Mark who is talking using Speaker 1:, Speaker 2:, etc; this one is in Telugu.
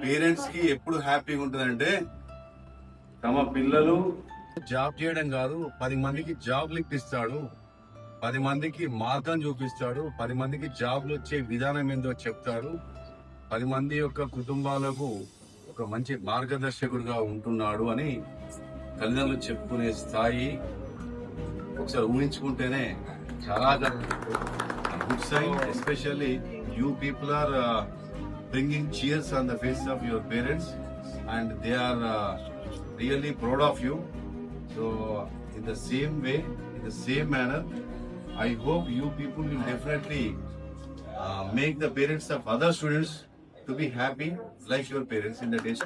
Speaker 1: పేరెంట్స్ కి ఎప్పుడు హ్యాపీగా ఉంటుందంటే తమ పిల్లలు జాబ్ చేయడం కాదు, 10 మందికి జాబ్లు ఇప్పిస్తాడు, 10 మందికి మార్గం చూపిస్తాడు, 10 మందికి జాబ్లు వచ్చే విధానం ఏందో చెప్తాడు, 10 మంది యొక్క కుటుంబాలకు ఒక మంచి మార్గదర్శకుడిగా ఉంటున్నాడు అని తల్లిదండ్రులు చెప్పుకునే స్థాయి ఒకసారి ఊహించుకుంటేనే చాలా good sign. Especially you people are bringing cheers on the face of your parents and they are really proud of you. So in the same way, in the same manner, I hope you people will definitely make the parents of other students to be happy like your parents in the days.